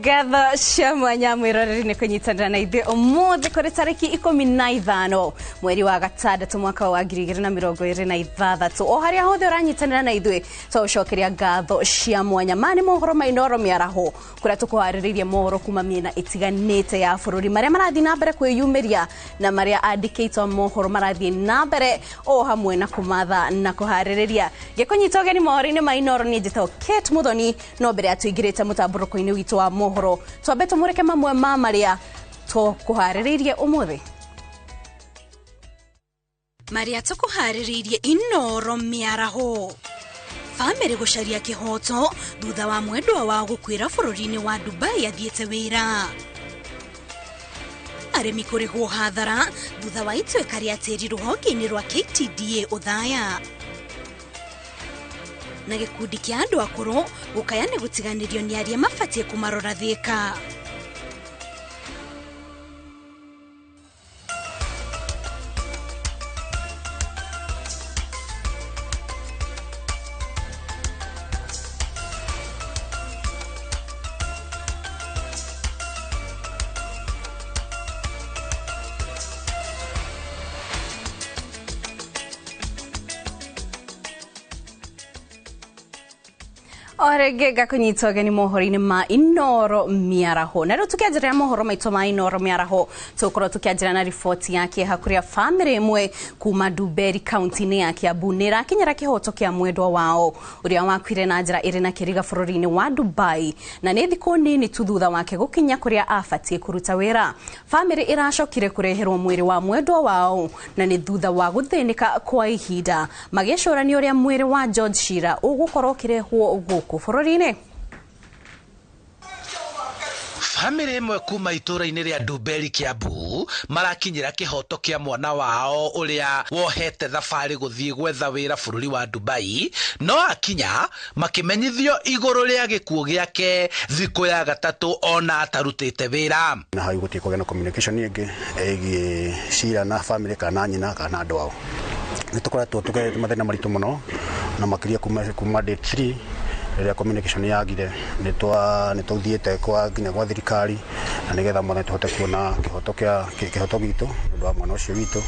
Gatha cia mwanya mwiroreri kunyitanira na ithuĩ ũmũthĩ kũrĩ tarĩki 15 mweri wa gatandatu mwaka wa 2026 o harĩa hothe ũranyitanira na ithuĩ tũcokeria ngatho cia mwanya mani mohoro ma Inooro Mĩaraho kũrĩa tũkũharĩrĩirie mohoro kuma mĩena ĩtiganĩte ya bũrũri marĩa marathiĩ na mbere kwĩyumĩria na marĩa andĩkĩtwo mohoro marathiĩ na mbere o hamwe na kũmatha na kũharĩrĩria gĩkũnyita ũgeni mohoro-inĩ ma Inooro niĩ njĩtagwo Kate Muthoni no mbere ya tũingĩrĩte mũtambũrũko-inĩ witũ wa mohoro twambe tũmũreke mamwe ma marĩa tũkũharĩrĩirie ũmũthĩ marĩa tũkũharĩrĩirie Inooro Mĩaraho. Famĩrĩ gũcaria kĩhoto thutha wa mwendwa wa gũkuĩra bũrũri-inĩ wa Dubai athiĩte wĩra. Arĩmi kũrĩhwo hathara thutha wa ituĩka rĩa tĩri rũhonge-inĩ rwa KTDA Othaya. Na gĩkundi kĩa andũ akũrũ gũkaya nĩ gũtiganĩrio nĩ arĩa mabatiĩ kũmarora Thĩka. Orege gakunyita ũgeni mohoro-inĩ ma Inooro Mĩaraho. Na rĩu tũkĩanjĩrĩra mohoro maitũ ma Inooro Mĩaraho tũkorwo tũkĩanjĩrĩra na riboti ya kĩeha kũrĩa famĩrĩ ĩmwe kuma Ndumberi kaunti-inĩ ya Kiambu nĩ ĩrakinyĩra kĩhoto kĩa mwendwa wao ũrĩa wakuire na njĩra ĩrĩ na kĩriga bũrũri-inĩ wa Dubai na nĩ thikũ nini tu thutha wake gũkinya kũrĩa abatiĩ kũruta wĩra. Famĩrĩ ĩracokire kũreherwo mwĩrĩ wa mwendwa wao na nĩ thutha wa gũthĩnĩka kwa ihinda magĩcũrania ũrĩa mwĩrĩ wa George Shira ũgũkorwo ũkĩrehwo gũkũ bũrũri-inĩ. Famĩrĩ ĩmwe kuma itũra-inĩ rĩa Ndumberi Kiambu marakinyĩra kĩhoto kĩa mwana wao ũrĩa wohete thabarĩ gũthiĩ gwetha wĩra bũrũri wa Dubai no akinya makĩmenyithio igũrũ rĩa gĩkuũ gĩake thikũ ya gatatũ ona atarutĩte wĩra. Na hau gũtirĩ kũgĩa na communication ĩngĩ ĩgiĩ Shira na famĩrĩ kana nyina kana andũ ao. Nĩ tũkoretwo tũgerete mathĩna maritũ mũno na makĩria kuma day 3 rĩrĩa communication yagire nĩ tũthiĩte kwa nginya gwa thirikari na nĩgetha mwana tũhote kuona kĩhoto gitũ nĩ wa mwana ũcio witũ.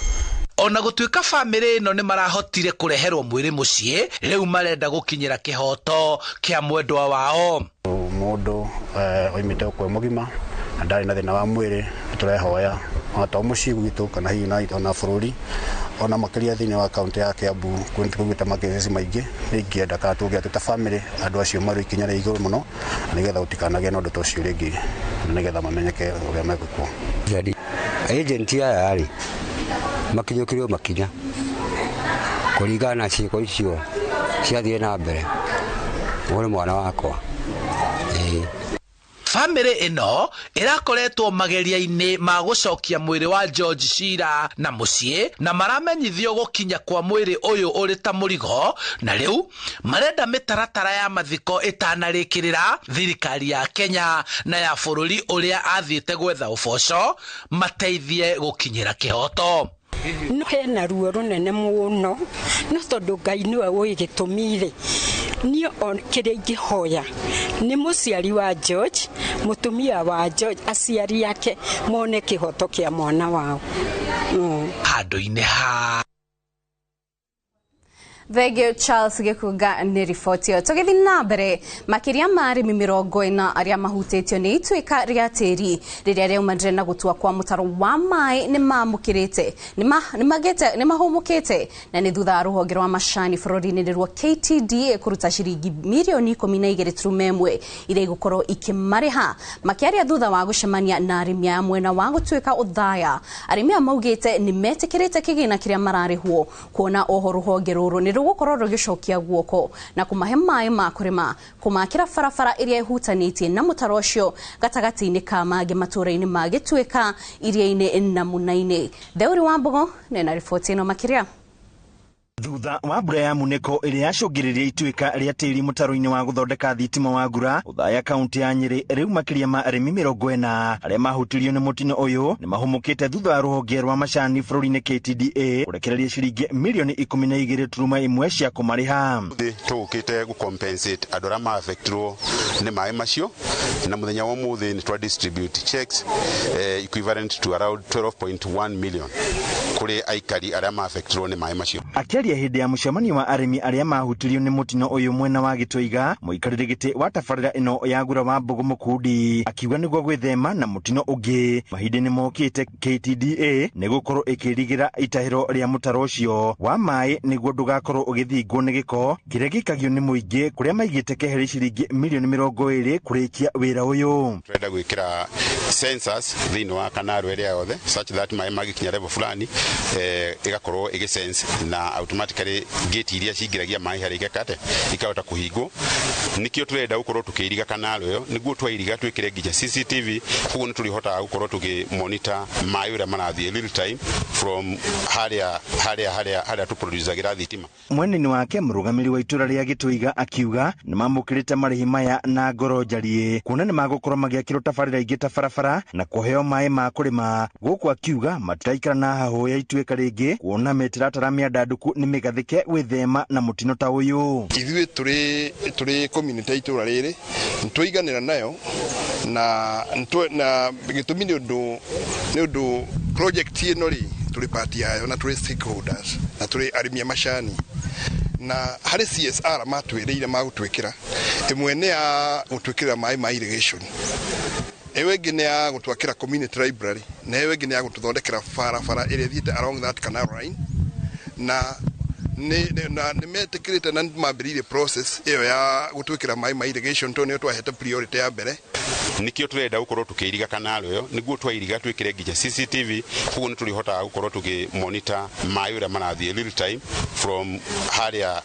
Ona gũtuĩka famĩrĩ ĩno nĩ marahotire kũreherwo mwĩrĩ mũciĩ rĩu marenda gũkinyĩra kĩhoto kĩa mwendwa wao. Mũndũ oimĩte kwa mũgima na ndarĩ na thĩna wa mwĩrĩ tũrehoya hata mũciĩ gwitũ kana hihi ona bũrũri ona makĩria thĩinĩ wa kaunti ya Kiambu kũnyita makesi maingĩ ingĩenda kana tũngĩenda ta famĩrĩ andũ acio marĩ ikinya rĩa igũrũ mũno nĩgetha gũtikanagĩe na ũndũ ta ũcio rĩngĩ nĩgetha mamenyeke ũrĩa megũkwo. Agent aya rĩ makinyũkĩrio makinya kũringana na ciĩko icio ciathiĩ na mbere ũrĩ mwana wakwa. Famĩrĩ ĩno ĩrakoretwo mageria-inĩ ma gũcokia mwĩrĩ wa George Shira na mũciĩ na maramenyithio gũkinya kwa mwĩrĩ ũyũ ũrĩ ta mũrigo na rĩu marenda mĩtaratara ya mathiko ĩtanarĩkĩrĩra thirikari ya Kenya na ya bũrũri ũrĩa athiĩte gwetha ũboco mateithie gũkinyĩra kĩhoto. No hena ruo rũnene mũno no tondũ Ngai nĩwe ũĩ gĩtũmi-rĩ niĩ kĩrĩa ingĩhoya nĩ mũciari wa George mũtumia wa George aciari yake mone kĩhoto kĩa mwana wao handũ-inĩ ha Thegio Charles Gĩkunga nĩ riboti ĩyo. Tũgĩthiĩ na mbere makĩria ma arĩmi 40 arĩa mahutĩtio nĩ ituĩka rĩa tĩri rĩrĩa rĩaumanire na gũtua kwa mũtaro wa maĩ nĩ mahũmũkĩte na nĩ thutha wa rũhonge rwa macani bũrũri-inĩ rwa KTDA kũruta ciringi mirioni 12.1 iria igũkorwo ikĩmarĩha makĩaria thutha wa gũcemania na arĩmi a mwena wa gũtuĩka Othaya. Arĩmi aya maugĩte nĩ metĩkĩrĩte kĩgĩna kĩrĩa mararĩhwo kuona oho rũhonge rũrũ rũgũkorwo rũgĩcokia guoko na kũmahe maĩ ma kũrĩma kũmakĩra barabara ĩrĩa ĩhutanĩtie na mũtaro ũcio gatagatĩ-inĩ ka mangĩ matũũra-inĩ ma Gĩtuĩka iria-inĩ na Mũna-inĩ. Theuri wa Mbogo nĩ na riboti ĩno makĩria. Thutha wa mbura ya muneko ĩrĩa yacũngĩrĩria ituĩka rĩa tĩri mũtaro-inĩ wa gũthondeka thitima wa Ngura, Othaya kaunti ya Nyeri, rĩu makĩria ma arĩmi 40 arĩa mahutirio nĩ mũtino ũyũ nĩ mahumũkĩte thutha wa rũhonge rwa macani bũrũri-inĩ KTDA kũrekereria ciringi mirioni 12.1 cia kũmarĩha. Tũgũkĩte gũcompensate andũ arĩa ma-affectirwo nĩ maĩ macio, na mũthenya wa ũmũthĩ nĩ twa distribute checks equivalent to around 12.1 million kũrĩ aikari arĩa ma-affectirwo nĩ maĩ macio. Akĩaria hĩndĩ ya mũcemanio wa arĩmi arĩa mahutirio nĩ mũtino ũyũ mwena wa Gĩtũiga, mũikarĩri gĩtĩ wa tabarĩra ĩno ya Ngura wa Mbogo Mũkundi akiuga nĩguo gwĩthema na mũtino ũngĩ mahinda-inĩ mokĩte KTDA nĩ gũkorwo ĩkĩrigĩra itahĩro rĩa mũtaro ũcio wa maĩ nĩguo ndũgakorwo ũgĩthingwo nĩ gĩko kĩrĩa gĩikagio nĩ mũingĩ kũrĩa maigĩte keheri ciringi mirioni 20 kũrĩkia wĩra ũyũ. Turenda gwĩkĩra sensors thĩinĩ wa kanaro ĩrĩa yothe such that maĩ magĩkinya level fulani ĩgakorwo ĩgĩsense na automatically gate iria cingiragia maĩ harĩ gakate ikahota kũhingwo. Nikĩo turenda gũkorwo tukĩiriga kanaro ĩyo nĩguo twairiga twĩkĩre nginya CCTV, koguo nĩ tũrĩhotaga gũkorwo tũkĩmonitor maĩ ũrĩa marathiĩ real time from harĩa tũproducagĩra thitima. Mwena-inĩ wake mũrũgamĩrĩri wa itũra rĩa Gĩtũiga akiuga nĩ mamũkĩrĩte marĩhi maya na ngoro njarie kuona nĩ magũkorwo magĩakĩrwo tabarĩra ingĩ ta barabara na kũheo maĩ ma kũrĩma. Gũkũ akiuga matiraikara na hahũ ya ituĩka rĩngĩ kuona mĩtaratara mĩandandũku nĩ mĩgathĩke gwĩthema na mũtino ta ũyũ. Ithuĩ tũrĩ community ya itũra rĩrĩ nĩtũiganĩra nayo na gĩtũmi nĩ ũndũ project ĩno rĩ tũrĩ party yayo na tũrĩ stakeholders na tũrĩ arĩmi a macani na harĩ CSR matwĩrĩire magũtwĩkĩra ĩmwe nĩ ya gũtwĩkĩra maĩ ma irrigation, ĩyo ĩngĩ nĩ ya gũtwakĩra community library, na ĩyo ĩngĩ nĩ ya gũtũthondekera barabara ĩrĩa thiĩte along that canal line na nĩ metĩkĩrĩte na mambĩrĩirie process ĩyo ya gũtwĩkĩra maĩ ma irrigation to nĩyo twahete priority ya mbere. Nikĩo turenda gũkorwo tukĩiriga kanalo ĩyo nĩguo twairiga twĩkĩre nginya CCTV, koguo nĩ tũrĩhotaga gũkorwo tũkĩmonitor maĩ ũrĩa marathiĩ real time from harĩa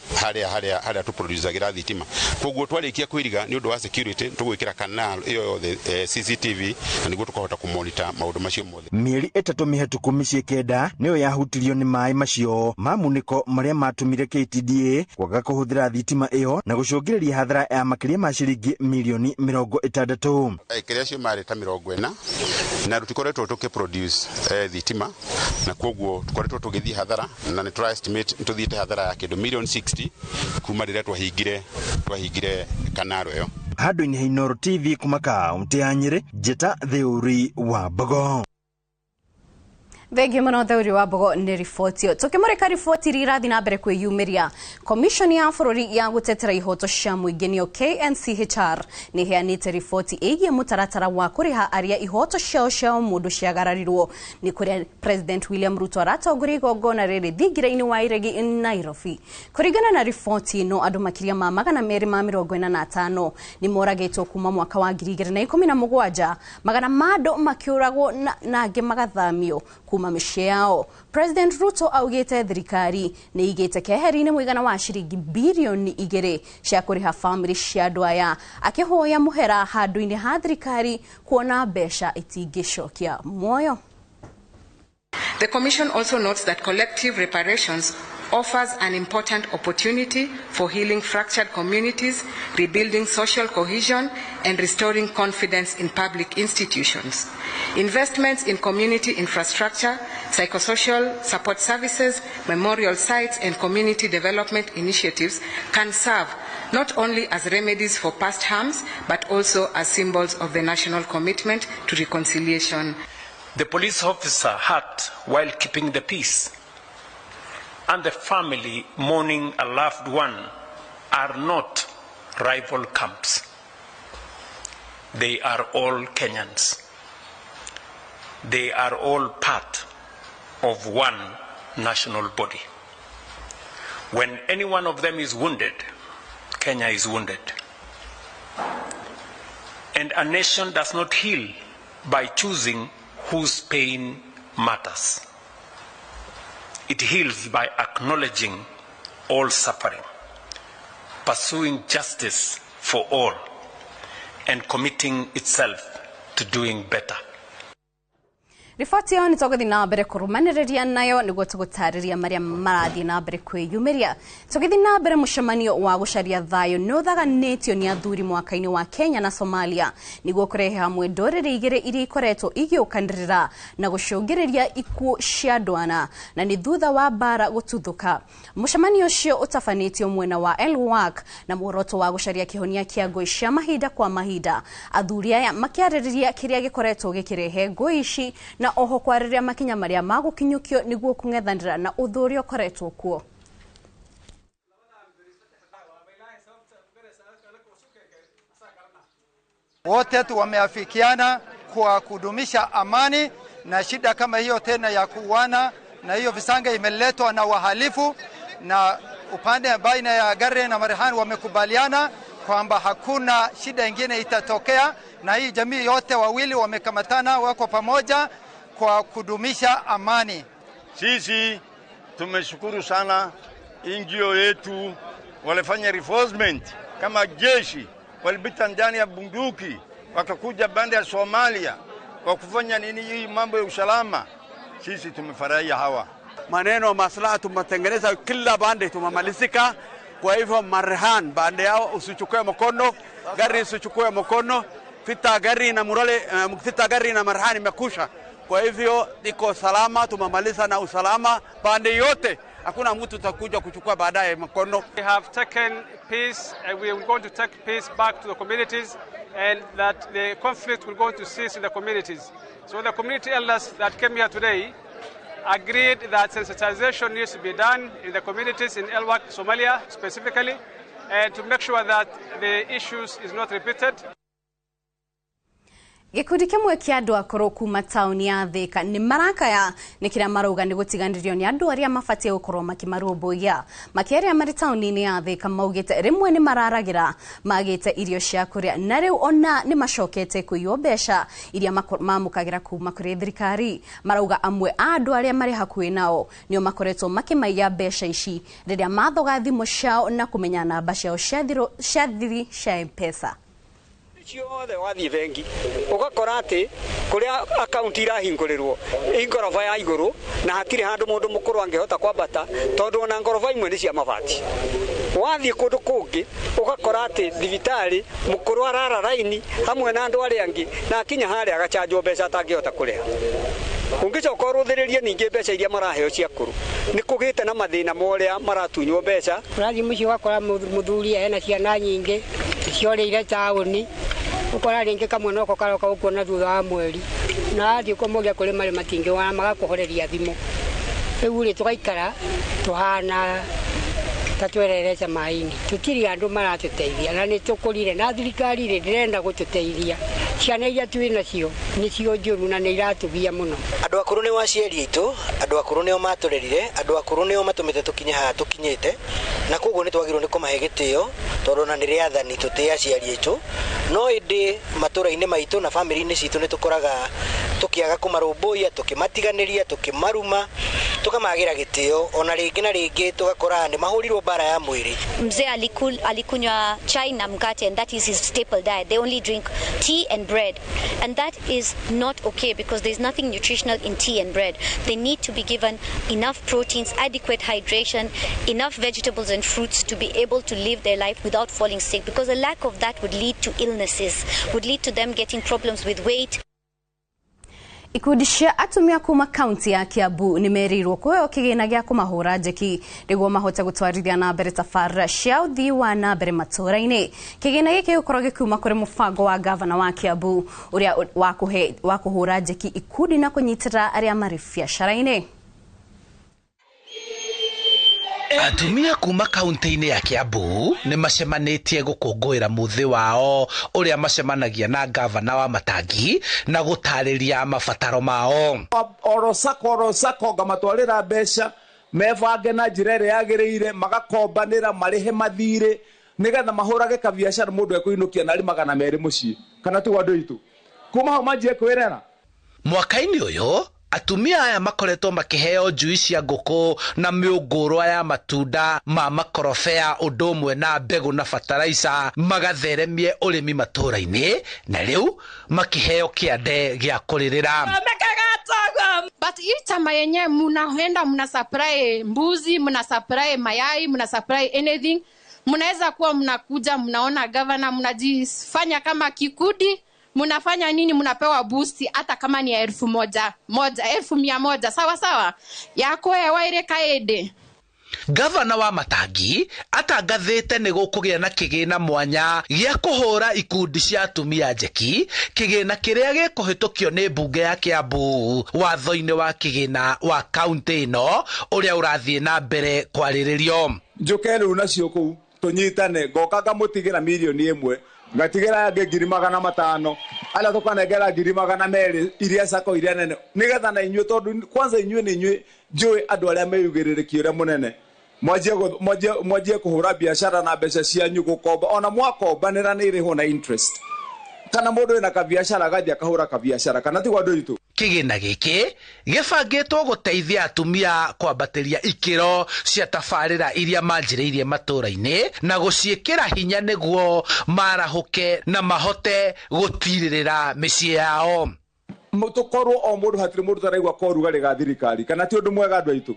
tũproducagĩra thitima. Koguo twarĩkia kwĩriga nĩ ũndũ wa security tũgwĩkĩra kanalo ĩyo yothe CCTV na nĩguo tũkahota kũmonitor maũndũ macio mothe. Mĩeri 3 mĩhetũku mĩciĩ 9 nĩyo yahutirio nĩ maĩ macio ma munĩko marĩa matũmire KTDA kwaga kũhũthĩra thitima ĩyo na gũcũngĩrĩria hathara ya makĩria ma ciringi mirioni 60. Kĩrĩa ciumarĩ ta 40 na tũtikoretwo tũkĩproduce thitima na koguo tũkoretwo tũgĩthiĩ hathara na nĩ tũra estimate tũthiĩte hathara ya kĩndũ mirioni 60 kuma rĩrĩa twahingire kanaro ĩyo. Handũ-inĩ ha Inooro TV kuma kaunti ya Nyeri, Njeta Theuri wa Mbogo. Thenge mũno Theuri wa Mbogo nĩ riboti ĩyo. Tũkĩmũrĩka riboti iria irathiĩ na mbere kwĩyumĩria, Komishoni ya bũrũri ya gũtetera ihoto cia mũingĩ nĩyo KNCHR nĩ ĩheanĩte riboti ĩgiĩ mũtaratara wa kũrĩha arĩa ihoto ciao cia mũndũ ciagararirwo nĩ kũrĩa President William Ruto aratongoria igongona rĩrĩ thingira-inĩ wa iregi Nairobi. Kũringana na riboti ĩno, andũ makĩria ma 245 nĩ moragĩtwo kuma mwaka wa 2017, magana ma andũ makĩũragwo na angĩ magathamio kuma mĩciĩ yao. President Ruto augĩte thirikari nĩ igĩte keheri-inĩ mũigana wa ciringi bilioni 2 cia kũrĩha family cia andũ aya, akĩhoya mũhera handũ-inĩ ha thirikari kuona mbeca itingĩcokia muoyo. The Commission also notes that collective reparations offers an important opportunity for healing fractured communities, rebuilding social cohesion, and restoring confidence in public institutions. Investments in community infrastructure, psychosocial support services, memorial sites, and community development initiatives can serve not only as remedies for past harms, but also as symbols of the national commitment to reconciliation. The police officer hurt while keeping the peace, and the family mourning a loved one are not rival camps. They are all Kenyans. They are all part of one national body. When any one of them is wounded, Kenya is wounded. And a nation does not heal by choosing whose pain matters. It heals by acknowledging all suffering, pursuing justice for all, and committing itself to doing better. Riboti yao nitogothi na mbere kurumaniriria nayo niguo tugutariria maria marathi na mbere kwiyumiria. Tugithi na mbere mucemanio wa gucaria thayo nuthaganitio ni athuri mwaka-ini wa Kenya na Somalia niguo kurehe hamwe ndorere igire iria ikoretwo igiukanirira na gucungiriria ikuo cia ndwana na ni thutha wa bara gututhuka. Mucemanio ucio utafanitio mwena wa Elwak na muoroto wa gucaria kihonia kia ngui cia mahinda kwa mahinda. Athuri aya makiaririria kiria gikoretwo gikirehe ngui ici na oho kwariria makinya maria magukinyukio niguo kungethanira na uthuri ukoretwo kuo. Wote tu wameafikiana kwa kudumisha amani, na shida kama hiyo tena ya kuuana na hiyo visanga imeletwa na wahalifu, na upande baina ya Garre na Marhan wamekubaliana kwamba hakuna shida ingine itatokea, na hii jamii yote wawili wamekamatana, wako pamoja kwa kudumisha amani. Sisi tumeshukuru sana NGO yetu, walifanya reinforcement kama jeshi, walipita ndani ya bunduki wakakuja bande ya Somalia kwa kufanya nini hii mambo ya usalama. Sisi tumefurahia hawa maneno maslaha, tumetengeneza kila bande tumemalizika. Kwa hivyo Marhan bande yao usichukue mkono, gari usichukue mkono, vita gari na Murale, vita gari na Marhan imekusha. Kwa hivyo iko salama, tumemaliza na usalama bande yote, hakuna mtu takuja kuchukua baadaye mkono. We have taken peace and we are going to take peace back to the communities, and that the conflict will go to cease in the communities. So the community elders that came here today agreed that sensitization needs to be done in the communities in Elwak, Somalia specifically, and to make sure that the issues is not repeated. Gikundi kimwe kia andu akoro kuma tauni ya Thika ni marakaya ni kiria marauga ni gutiganirio ni andu aria mafatie gukorwo makimarumbugia makieria mari tauni-ini ya Thika maugite rimwe ni mararagira magite irio cia kuria na riu ona ni macokete kuiyo besha iria mamukagira kuma kuri thirikari. Marauga amwe andu aria mari hakuhi nao nio makoretwo makimaiya besha ici riria mathoga thimu ciao na kumenya namba ciao cia thiri cia M-Pesa. Ciothe wathie bengi ugakora ati kuria account irahingurirwo ingorofa ya iguru na hatire handu mundu mukuru angehota kwambata tondu na ngorofa imwe ni cia mabati. Wathie kundu kungi ugakora ati thibitari mukuru arara raini hamwe na andu aria angi na kinya haria agachanjwo mbeca atangihota kuriha. Ungicoka uruthiririe ningi mbeca iria maraheo cia kuru ni kugite na mathina moria maratunywo mbeca. Urathi mucio wakora muthuri ena ciana nyingi ciorire tauni ukora ringi kamwe noko karoka ukuona thutha wa mweri na athi ukomogia kuri mari matingi wana magakuhoreria thimu. Riu ri tugaikara tuhana tatwerereza maini tutiri andu maratuteithia na ni tukurire na thirikari ri ndirenda gututeithia. Ciana iria twina cio ni cio njuru na ni iratubia muno. Andu akuru ni waciari itu, andu akuru ni o maturerire, andu akuru ni o matumite tukinye ha tukinyite, na koguo ni twagirwo ni kumahe gitio tondu na ni riathani tutia aciari itu. No indi matura-ini maitu na family-ini citu ni tukoraga tukiaga kumarumbuia, tukimatiganiria, tukimaruma, tukamagira gitio, ona ringi na ringi tugakora ni mahurirwo bara ya mwiri. Mzee alikunywa chai na mkate, and that is his staple diet. They only drink tea and bread, and that is not okay because there is nothing nutritional in tea and bread. They need to be given enough proteins, adequate hydration, enough vegetables and fruits to be able to live their life without falling sick, because a lack of that would lead to illnesses, would lead to them getting problems with weight. Ikundi cia atumia kuma kaunti ya Kiambu ni merirwo kuheo kigina gia kumahura njeki niguo mahote gutwarithia na mbere tabarĩra cia uthii wa na mbere matura-ini. Kigina giki gikorwo gikiuma kuri mubango wa gavana wa Kiambu uria wa kuhura njeki ikundi na kunyitira aria mari biacara-ini. Atumia kuma kaunti-ini ya Kiambu ni macemanitie gukungũĩra muthi wao uria macemanagia na gavana wa Matangi na gutariria mabataro mao. Orosako ngamatwarĩra mbeca mebange na njĩra ĩrĩa yagĩrĩire, magakombanĩra marihe mathirĩ nigetha mahũrage ka biacara mũndũ ekũinũkia na 200 mũciĩ kana tu andũ itu kuma ho manjie kwĩrera. Mwaka-ini uyu atumia aya makoretwo makiheo njui cia ngũkũ na mĩũngũrwa ya matunda ma makorobea ũndũ ũmwe na mbegũ na fertilizer magatheremie ũrĩmi matũra-inĩ, na rĩu makiheo kĩande gĩa kũrĩrĩra. But hii chama yenyewe mnaenda mna supply mbuzi, mna supply mayai, mna supply anything. Mnaweza kuwa mnakuja mnaona governor mnajifanya kama kikundi, mnafanya nini, mnapewa boost hata kama ni 1,000 1,100 sawa yako Waire Kaende. Gavana wa Matangi atangathite ni gukugia na kigina mwanya gia kuhura ikundi cia atumia njeki, kigina kiria gikuhitukio ni mbunge ya Kiambu watho-ini wa kigina wa kaunti ino uria urathie na mbere kwariririo. Njuke riu nacio kuu tunyitane ngoka ngamutigira milioni 1 ngatigira yange 500,000 ala tukanengera 200,000 iria sako iria nene nigetha na inyue tondu kwanza inyue ni inyue njui andu aria meyugiriririki uria munene mwajie kuhura biashara na mbeca cianyu gukomba ona mwakombanira ni iriho na interest kana mundu ina ka biashara gathia kahura ka biashara kana tigwa ndu itu. Kigina giki gibangitwo guteithia atumia kwambatiria ikiro cia tabarira iria manjiriirie matura-ini na guciikira hinya niguo marahuke na mahote gutiririra micii yao. Mutukorwo o mundu hatiri mundu taraigwa koruga riga thirikari kana ti undu mwega andu aitu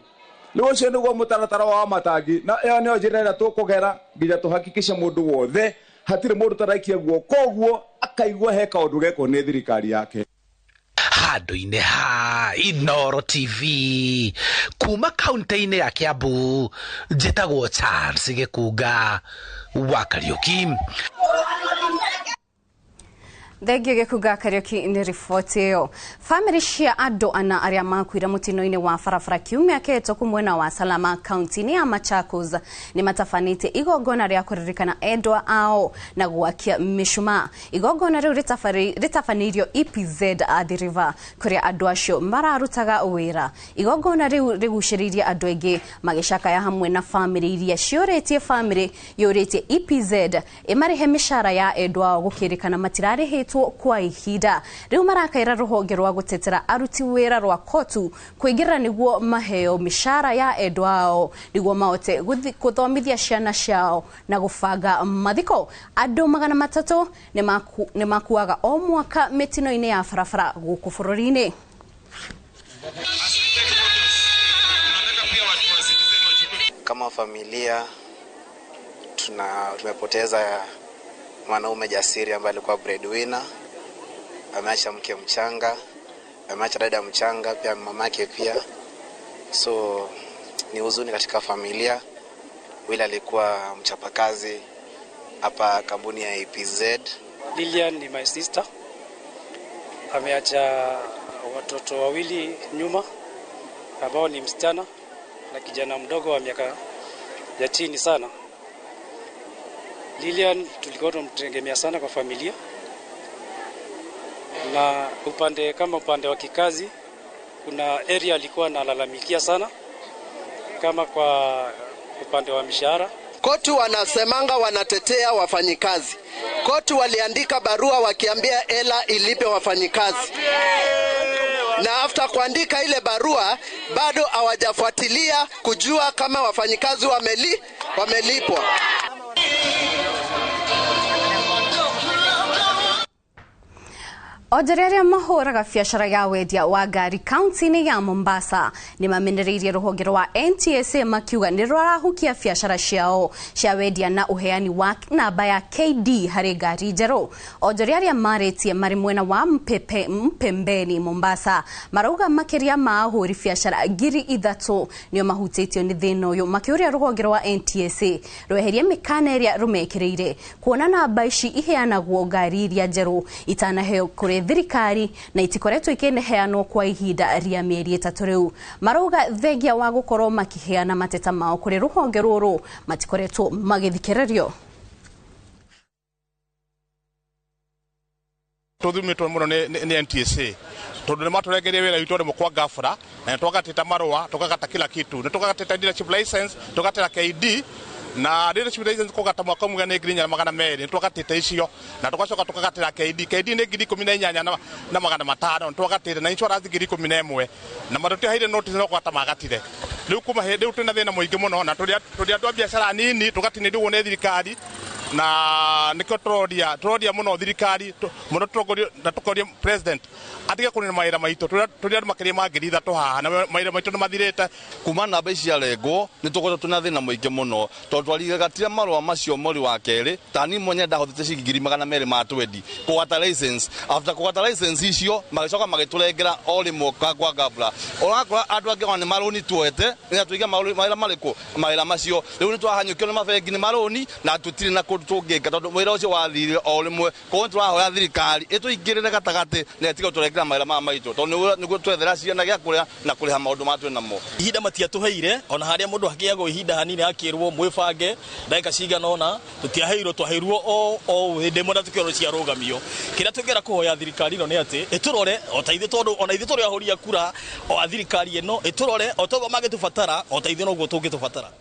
ni ucio niguo mutaratara wa Matangi na iyo ni njira tukugera nginya tuhakikishe mundu wothe hatiri mundu taraikia guo koguo akaigwa heka undu geko ni thirikari yake. Handu-ini ha Inooro TV kuma kaunti-ini ya Kiambu njitagwo Charles Gikunga wa Kariuki. Thengio Gikunga Kariuki ni riboti iyo. Family cia andu ana aria makuira mutino-ini wa barabara kiumia kihituku mwena wa Salama kaunti-ini ya Machakos ni matafanite igongona ria kuririkana endwa ao na gwakia mishuma. Igongona riu ritafanirio EPZ Athi River kuria andu acio mararutaga wira. Igongona riu riguciririe andu aingi magicakaya hamwe na family iria ciuritie family yuritie EPZ imarihe mishara ya endwa ao gukirikana matirarihitwo kwa ihinda. Riu marakaira ruhonge rwa gutetera aruti wira rwa kotu kuingira niguo maheo mishara ya endwa ao niguo maote guthomithia ciana ciao na gubanga mathiko. Andu 300 ni makuaga o mwaka mitino-ini ya barabara guku bururi-ini. Kama familia tumepoteza mwanaume jasiri ambaye alikuwa breadwinner, ameacha mke mchanga, ameacha dada mchanga, pia mamake pia. So ni huzuni katika familia. Wila alikuwa mchapakazi hapa kampuni ya EPZ. Lilian ni my sister. Ameacha watoto wawili nyuma ambao ni msichana na kijana mdogo wa miaka ya chini sana. Lilian tulikuwa tunamtegemea sana kwa familia, na upande wa kikazi kuna area alikuwa analalamikia sana, kama kwa upande wa mishahara. Kotu wanasemanga wanatetea wafanyikazi. Kotu waliandika barua wakiambia ela ilipe wafanyikazi, na after kuandika ile barua bado hawajafuatilia kujua kama wafanyikazi wamelipwa. Ojereria mahuraga biashara ya wendia wa ngari kaunti-ini ya Mombasa ni mamenereirie ruhonge rwa NTSA makiuga ni rwarahukia biashara ciao cia wendia na uheani wa namba ya KD hari ngari njeru. Ojereria maritie mari mwena wa Mpembeni Mombasa marauga makiria ma ahuri biashara 3,000 nio mahutitio ni thina uyu, makiuria ruhonge rwa NTSA rweherie mikana iria rumekireire kuona namba ici iheanagwo ngari iria njeru itanaheo kuri thirikari na itikoretwo ikineheanwo kwa ihinda ria mieri 3 riu. Marauga thengia wa gukorwo makiheana mateta mao kuri ruhonge ruru matikoretwo magithikiririo. Tuthumitwo muno ni NTSA tondu nimaturegeria wira witu ri mukwa gafura na tugatita marua tukagata kila kitu, tugatita dealership license, tugatita KD na dealership license kugata mwaka mwe ni 200,000 tugatita icio na tugacoka tukagatira KD ni 18,000 na 500 tugatira na insurance 11,000 na maruti haire notice no kugata magatire. Riu kuma hende twina thina muingi muno na tuli andu biashara nini tugatini ndio ne thirikari na niko turodia muno thirikari muno tukoria president atige kunena maira maito turia makiria mangirida tuhaha na maira maito ni mathirite kuma namba ici arengwo ni tukoretwo tuna thina muingi muno tondu twarigatira marua macio mweri wa keri tani mwenye ndahothete cigigiri 200 ma 20 kugata license after kugata license icio magicoka magiturengera orimwe kwa gabra orakora andu angi oni maroni tuete ni tuiga maira mariko maira macio riu ni twahanyukio ni mabengi ni maroni na tutiri na kundu tunginga tondu wira ucio wathire orimwe ko turahoya thirikari ituingirire gatagati na etiga turengira maira ma maito tondu niguo twethera ciana gia kuria na kuriha maundu matwe namo ihinda matiatuheire ona haria mundu hakiago ihinda hanini akirwo mwibange ndaika cigana ona tutiaheirwo twaheirwo o hinde mona tukiro cia rugamio kira tungera kuhoya thirikari no ni ati iturore otaithie tondu ona ithe turi ahoria kura o thirikari eno iturore otogo magitubatara otaithie no guo tungitubatara.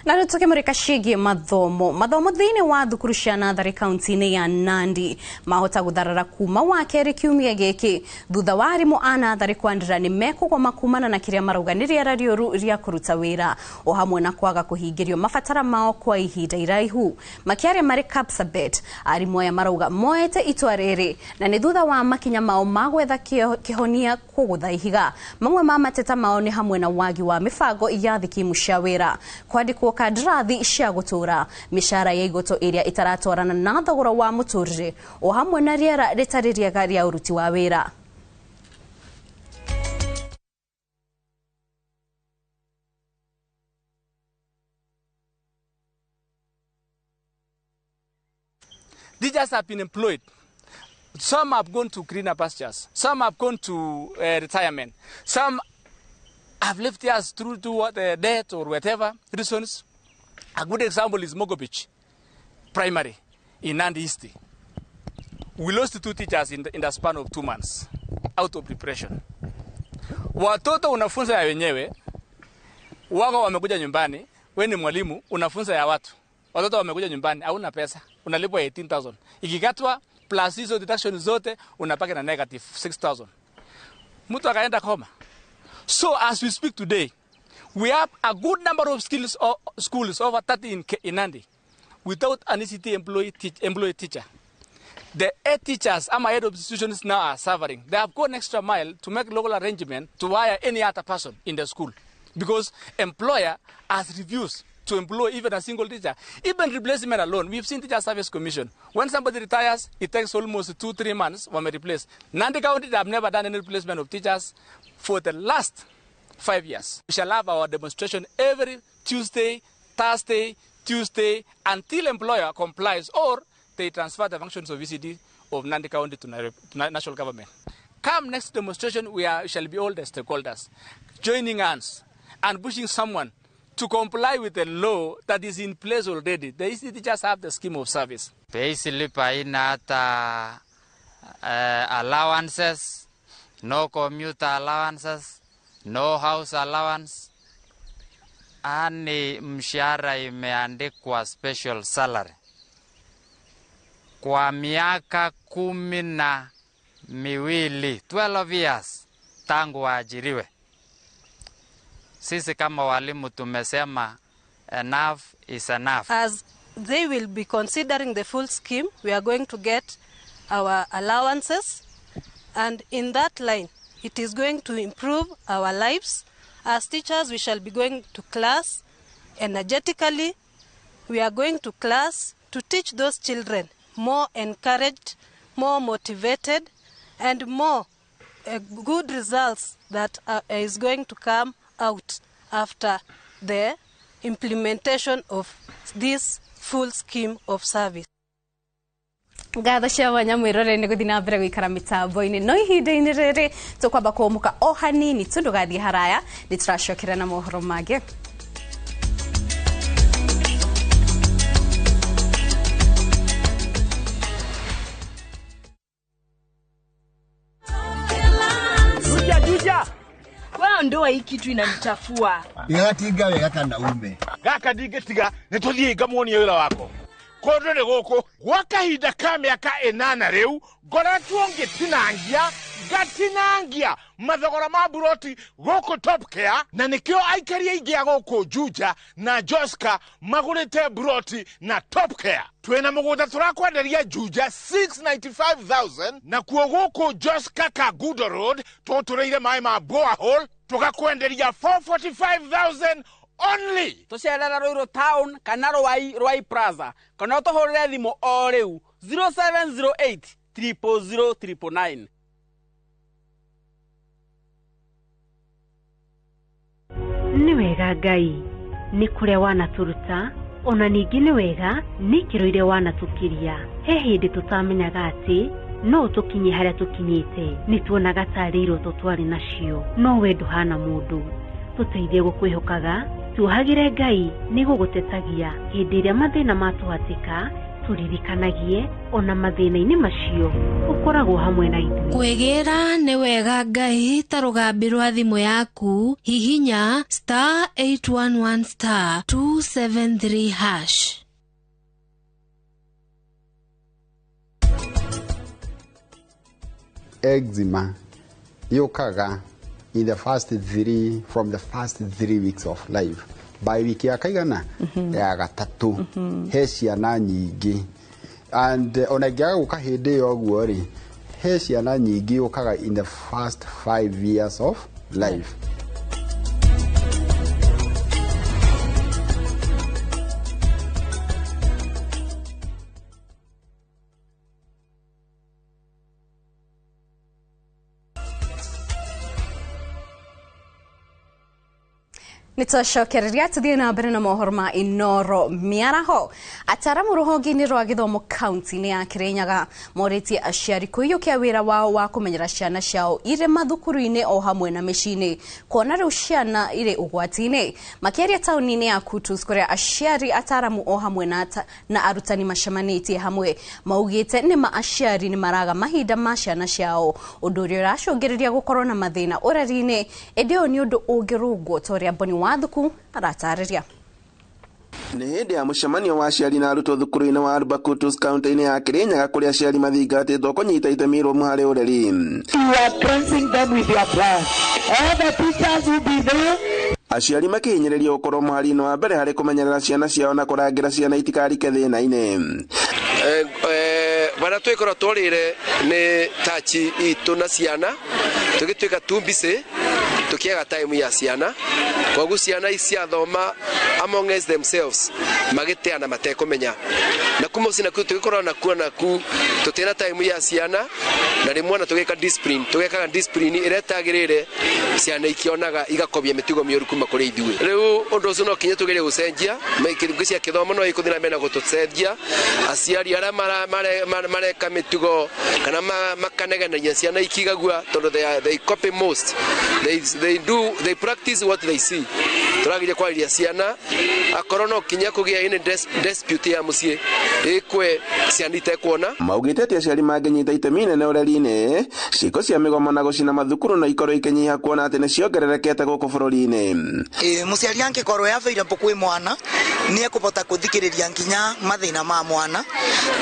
Na rĩu tũkĩmũrĩka ciĩgiĩ mathomo thĩinĩ wa thukuru cia Natharĩ kaunti-inĩ ya Nandi mahota gũtharara kuma wa kerĩ kiumia gĩkĩ thutha wa arimũ a Natharĩ kwandĩra nĩ mekũgoma kumana na kĩrĩa marauga nĩ rĩera rĩũru rĩa kũruta wĩra o hamwe na kwaga kũhingĩrio mabatara mao kwa ihinda iraihu. Makĩaria marĩ Kapsabet, arimũ aya marauga moete itua rĩrĩ na nĩ thutha wa makinya mao ma gwetha kĩhonia kũgũtha ihiga. Mamwe ma mateta mao nĩ hamwe na wagi wa mĩbango ya thikimu cia wĩra, kwandĩkwo kandarathi cia gũtũra, mĩcara ya igoto ĩrĩa itaratwarana na thogora wa mũtũrĩre o hamwe na rĩera rĩtarĩ rĩega rĩa ũruti wa wĩra. Teachers have been employed. Some have gone to greener pastures. Some have gone to retirement. Some have left us through to death or whatever reasons. A good example is Mogobich Primary in Nandi East. We lost 2 teachers in the span of 2 months out of depression. Watoto unafunza ya wenyewe, wako wamekuja nyumbani, wewe ni mwalimu unafunza ya watu. Watoto wamekuja nyumbani, hauna pesa, unalipwa 18,000. Ikikatwa plus hizo deduction zote unapaka na negative 6,000. Mtu akaenda koma. So as we speak today, we have a good number of schools over 30 in Nandi without an ECT employee teacher. The 8 teachers and my head of institutions now are suffering. They have gone extra mile to make local arrangement to hire any other person in the school because employer has refused to employ even a single teacher. Even replacement alone, we've seen Teacher Service Commission. When somebody retires, it takes almost 2-3 months when we replace. Nandi County have never done any replacement of teachers for the last 5 years. We shall have our demonstration every Tuesday, Thursday, Tuesday, until employer complies or they transfer the functions of ECD of Nandi County to national government. Come next demonstration, we shall be all the stakeholders joining hands and pushing someone to comply with the law that is in place already. The ECD teachers have the scheme of service. Payslip haina hata allowances, no commuter allowances, no house allowance. Ani mshahara imeandikwa special salary. Kwa miaka 12, 12 years tangu waajiriwe. Sisi kama walimu tumesema enough is enough. As they will be considering the full scheme, we are going to get our allowances, and in that line it is going to improve our lives. As teachers, we shall be going to class energetically. We are going to class to teach those children more encouraged, more motivated, and more good results that is going to come out after the implementation of this full scheme of service. Ngatho cia Wanyamwirore nĩ gũthiĩ na mbere gũikara mĩtambo-inĩ no ihinda-inĩ rĩrĩ tũkwamba kũmũka o hanini tu ndũgathiĩ haraya nĩ tũracokera na mohoro mangĩ. Juja wewe ndo hii kitu inanichafua. Igatiga wega kana ume. Gaka ndigetiga nituthie ngamuonie wira wako. kondo ne goko gwakahinda ka miaka 8 riu ngoretwo gatinangia mathogora ma buroti goko Top Care na nikio aikari aingi a goko Juja na Joska magurite buroti na Top Care. Twena mugunda turakwenderia Juja 695,000 na kuo goko Joska Kagudo Road tutureire mai ma borehole tukakwenderia 445,000 only. Tucerera Ruiru Town kana Rwai Plaza kana tuhurire thimu o riu 0708 000 999. Ni wega Ngai ni kuria wanaturuta ona ningi ni wega ni kiroire wanatukiria he hindi tutamenyaga ati no tukinye haria tukinyite ni tuonaga tari iroto twari nacio no we nduhana mundu tuteithie gukwihokaga tuhagire Ngai ni gugutetagia hindi iria mathina matuhatika turirikanagie ona mathina-ini macio ukoragwo hamwe na ithuĩ. Kwegera nĩ wega Ngai ta rũgambi rwa thimũ yaku hihinya *811*273#. Eczema yokaga from the first 3 weeks of life. By wiki ya kaigana ya gatatu he ciana nyingi and onagiaga guka hindi yo guo ri he ciana nyingi ukaga in the first 5 years of life. Nitoshokereria tuthie na mbere na mohoro ma Inoro miaraho. Ataramu ruhonge-ini rwa githomo kaunti-ini ya Kirinyaga moritie aciari kuiyukia wira wao wa kumenyera ciana ciao ire mathukuru-ini o hamwe na micini kuona riu ciana ire ugwati-ini makiaria tauni-ini ya Kutus kuria aciari ataramu o hamwe na arutani macemanitie hamwe maugite ni aciari ni maraga mahinda ma ciana ciao undu uria uracungiriria gukorwo na mathina ureri-ini edio ni undu ungirungwo toria Boni Wathuku aratariria. Nĩ hĩndĩ ya mũcemanio wa aciari na arutwo thukuru-inĩ wa Albakutus kaunti-inĩ ya Kirinyaga kũrĩa aciari mathingatĩtwo kũnyita itemi rũmwe harĩ ũreri. You are cleansing them with your blood. All the teachers will be there. Aciari makihinyĩrĩria ũkorwo mũhari-inĩ wa mbere harĩ kũmenyerera ciana ciao na kũrangĩra ciana itikarike thĩna-inĩ. Bara twĩkorwo tũrĩre nĩ tachi itũ na ciana tũgĩtuĩka tumbise tukiaga time ya ciana kwa ciana iciathoma among themselves magiteana matekomenya na kumosina kutugikorwo na kuona ku tutena time ya ciana na rimwe na tugeka discipline iretagirire ciana ikionaga igakobia mitugo mioru kuma kuri ithuĩ riu undu ucio no kinye tugire gucenjia maikirugi cia kithomo no ikuthira mena gutucenjia aciari ara mareka mitugo kana makaneganagia ciana ikigagua tondu they copy most they practice what they see. Turagiye kwariria ciana akorwo no kinya kugia ine dispute ya mucie ikwe ciana itekwona maugite ati aciari mangenyita itemi nene ureri-ini ciko cia migomo na gucina mathukuru na ikorwo ikenyiha kuona ati ni ciongererekete guku bururi-ini. Muciari angikorwo yabeire mpukwi mwana ni ekubota kuthikiriria nginya mathina ma mwana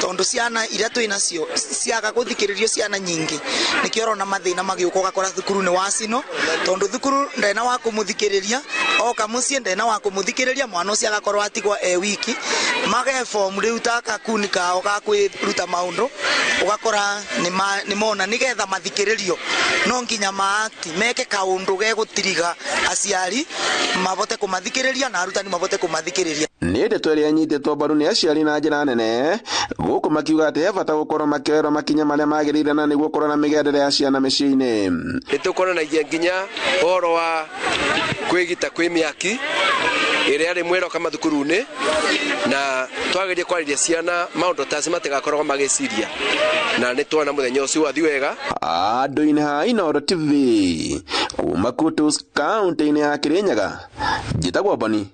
tondu ciana iria twinacio ciaga kuthikiririo ciana nyingi nikio rona mathina magiuka gakora thukuru ni wacino tondu thukuru ndena wa kumuthikiriria oka mucie ndena wa kumuthikiriria mwana ucio agakorwo atigwa wiki mage form riu taka kunika oka kwiruta maundu ugakora ni mona nigetha mathikiririo no nginya maati meke kaundu ge gutiriga aciari mabote kumathikiriria na arutani mabote kumathikiriria. Nĩ ndeto ĩrĩa nyitĩtwo mbaru nĩ aciari na njĩra nene gũkũ makiuga atĩ he bata gũkorwo makĩoerwo makinya marĩa magĩrĩire na nĩguo kũrora mĩgendere ya ciana mĩciĩ-inĩ. Nĩtũkuonanagia nginya ũhoro wa kwĩgita kwĩ mĩaki ĩrĩa arĩ mwĩroka mathukuru-inĩ na twagĩrĩire kwarĩria ciana maũndũ ta acio matigakoragwo magĩciria na nĩ tuona mũthenya ũcio wathi wega. Andũ-inĩ ha Inoro TV kuma Kutus kaunti-inĩ ya Kirinyaga njĩtagwo Boni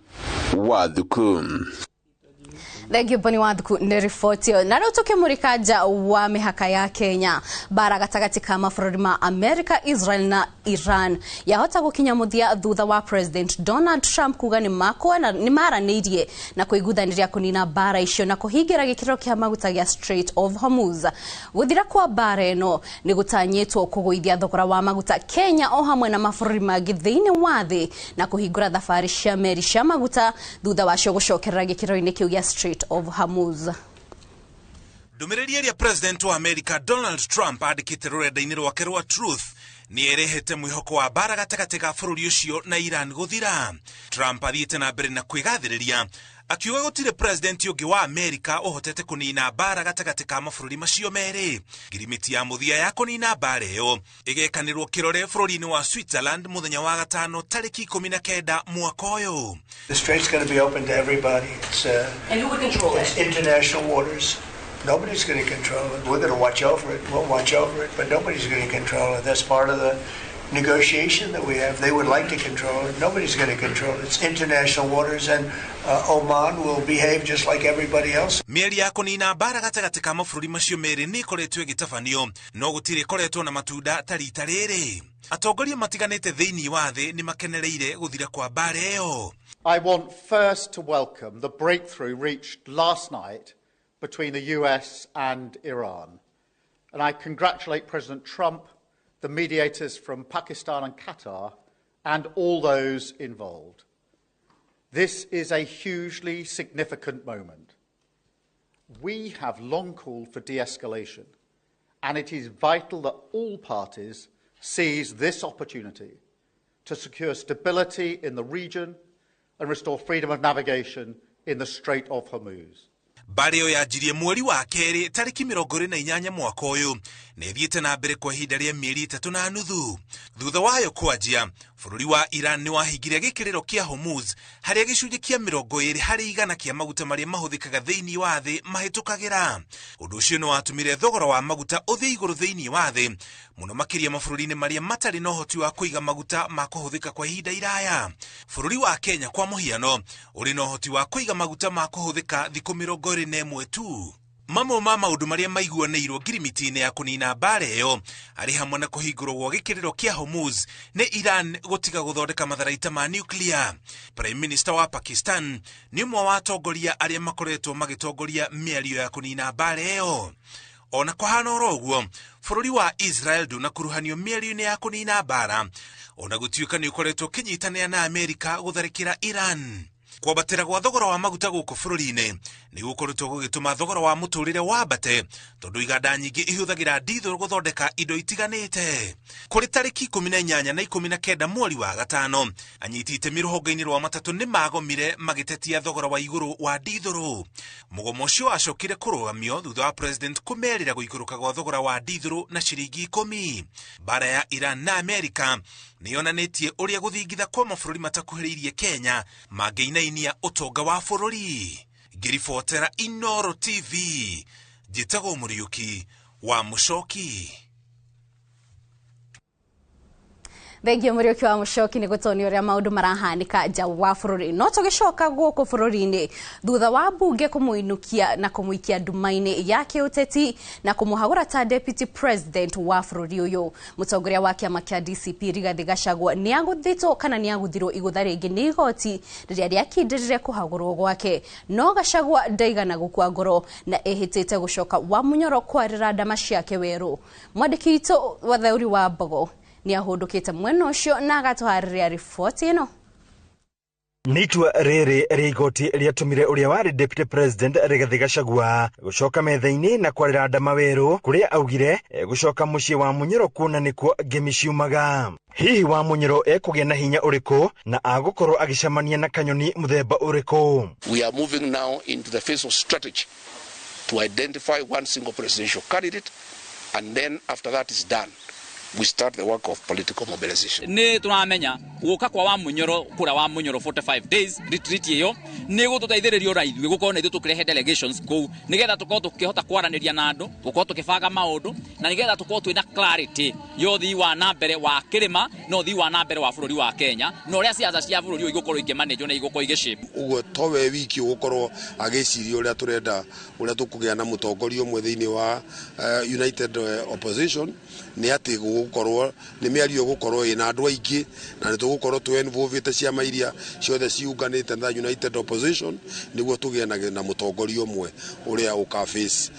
Wathuku. Thegio bani wadku nĩ riboti ĩyo. Na rĩu tũkĩmũrĩka wa mĩhaka ya Kenya, bara gatagatĩ ka mabũrũri ma America, Israel na Iran yahota gũkinya mũthia thutha wa President Donald Trump kuga nĩ maranĩirie na kũiguthanĩria kũnina bara icio na kũhingĩra gĩkĩro kĩa maguta gĩa Strait of Hormuz. Gũthira kwa bara ĩno nĩ gũtanyĩtwo kũgũithia thogora wa maguta Kenya o hamwe na mabũrũri mangĩ thĩinĩ wa thĩ na kũhingũra thabarĩ cia meri cia maguta thutha wacio gũcokerera gĩkĩro-inĩ kĩu gĩa Strait of Hormuz. Ndũmĩrĩri ĩrĩa President wa America Donald Trump andĩkĩte rũrenda-inĩ rwake rwa Truth nĩ erehete mwĩhoko wa bara gatagatĩ ka bũrũri ũcio na Iran gũthira. Trump athiĩte na mbere na kwĩgathĩrĩria akiuga gũtirĩ president ũngĩ wa America ũhotete kũnina bara gatagatĩ ka mabũrũri macio merĩ. Ngirimiti ya mũthia ya kũnina bara ĩyo ĩgekanĩrwo kĩrore bũrũri-inĩ wa Switzerland mũthenya wa gatano tarĩki 19 mwaka ũyũ. The strait's going to be open to everybody. And who would control it? It's international waters. Nobody's going to control it. We're going to watch over it. We'll watch over it, but nobody's going to control it. That's part of the negotiation that we have. They would like to control it. Nobody's going to control it. It's international waters, and Oman will behave just like everybody else. Mĩeri ya kũnina bara gatagatĩ ka mabũrũri macio merĩ nĩ ĩkoretwo ĩgĩtabanio, no gũtirĩ ĩkoretwo na matunda ta rita rĩrĩ. Atongoria matiganĩte thĩinĩ wa thĩ nĩ makenereire gũthira kwa bara ĩyo. I want first to welcome the breakthrough reached last night between the US and Iran. And I congratulate President Trump, the mediators from Pakistan and Qatar, and all those involved. This is a hugely significant moment. We have long called for de-escalation, and it is vital that all parties seize this opportunity to secure stability in the region and restore freedom of navigation in the Strait of Hormuz. Bara ĩyo yanjirie mweri wa kerĩ tarĩki 28 mwaka ũyũ na ĩthiĩte na mbere kwa ihinda rĩa mĩeri 3.5. Thutha wayo kwanjia, bũrũri wa Iran nĩ wahingire gĩkĩrĩro kĩa Hormuz harĩa gĩcunjĩ kĩa 20% kĩa maguta marĩa mahũthĩkaga thĩinĩ wa thĩ mahĩtũkagĩra. Ũndũ ũcio nĩ watũmire thogora wa maguta ũthiĩ igũrũ thĩinĩ wa thĩ, mũno makĩria mabũrũri-inĩ marĩa matarĩ na ũhoti wa kũiga maguta ma kũhũthĩka kwa ihinda iraya. Bũrũri wa Kenya kwa mũhiano ũrĩ na ũhoti wa kũiga maguta ma kũhũthĩka thikũ 21 tu. Mamwe ma maũndũ marĩa maiguanĩirwo ngirimiti-inĩ ya kũnina bara ĩyo arĩ hamwe na kũhingũrwo gwa gĩkĩrĩro kĩa Hormuz nĩ Iran gũtiga gũthondeka matharaita ma nuclear. Prime Minister wa Pakistan nĩ ũmwe wa atongoria arĩa makoretwo magĩtongoria mĩario ya kũnina bara ĩyo. Ona kũhana oro ũguo, bũrũri wa Israel ndũnakuruhanio mĩario-inĩ ya kũnina bara, ona gũtuĩka nĩ ũkoretwo kĩnyitanĩra na Amerika gũtharĩkĩra Iran. Kwambatĩra gwa thogora wa maguta gũkũ bũrũri-inĩ nĩ gũkoretwo gũgĩtũma thogora wa mũtũrĩre wambate, tondũ iganda nyingĩ ihũthagĩra diesel gũthondeka indo itiganĩte. Kũrĩ tarĩki 18 na 19 mweri wa gatano, anyiti itemi rũhonge-inĩ rwa matatũ nĩ magomire magĩtetia thogora wa igũrũ wa diesel. Mũgomo ũcio wacokire kũrũgamio thutha wa president kũmerĩra gũikũrũka gwa thogora wa diesel na ciringi 10. Bara ya Iran na Amerika nĩyonanĩtie ũrĩa gũthingitha kwa mabũrũri matakuhĩrĩirie Kenya mangĩinainia ũtonga wa bũrũri. Ngĩribotera Inooro TV, njĩtagwo Mũriũki wa Mũcoki. Thengio Mũriũki wa Mũcoki nĩ gũtonia ũrĩa maũndũ marahanĩka nja wa bũrũri. No tũgĩcoka gũkũ bũrũri-inĩ thutha wa mbunge kũmũinũkia na kũmũikia nduma-inĩ ya kĩũteti na kũmũhagũra ta deputy president wa bũrũri ũyũ. Mũtongoria wa kĩama kĩa DCP Rigathĩ Gachagua nĩ agũthitwo kana nĩ agũthirwo igũtha rĩngĩ nĩ igoti rĩrĩa rĩakindĩrĩre kũhagũrwo gwake. No Gachagua ndaigana gũkua ngoro na ehĩtĩte gũcoka Wamunyoro kwarĩra ndama ciake werũ. Mwandĩki witũ Wathaũri wa Mbogo nĩ ahũndũkĩte mwena ũcio na agatũharĩria riboti ĩno. Nĩitua rĩrĩ rĩa igoti rĩatũmire ũrĩa warĩ deputy president Rigathĩ Gachagua gũcoka metha-inĩ na kwarĩra ndama werũ, kũrĩa augire gũcoka mũciĩ wa Munyoro kuona nĩkuo ngemi ciumaga. Hihi wa Munyoro ekũgĩa na hinya ũrĩkũ na agũkorwo agĩcemania na kanyoni mũthemba ũrĩkũ? We are moving now into the phase of strategy to identify one single presidential candidate, and then after that is done, we start the work of political mobilization. Ni tunamenya guka kwa Wamunyoro kura Wamunyoro 45 days retreat iyo nä gå tå teithä ra ithuä gå korwo na ithuä tå kä rehe delegations kå u nä getha tå korwo tå kä hota kwaranä ria na andå gå korwo tå kä banga maå ndå na nä getha tå korwo twä na clarity ya å thii wa na mbere wa kä rä ma na å thii wa na mbere wa bå rå ri wa Kenya na å rä a ciaca cia bå rå ri å igå korwo ikä manäjwo na igå korwo igä shape uguo to we wiki å gå korwo agä ciria å rä a tå renda å rä a tå kå gä a na må tongoria å mwe thä inä wa United Opposition nä atä gå korwo nä mä ario gå korwo ä na andå aingä na nä tå gå korwo twä involve ciama iria ciothe ciunganä te na United Opposition nä guo tå gä anage na må tongoria å mwe å rä a å kaface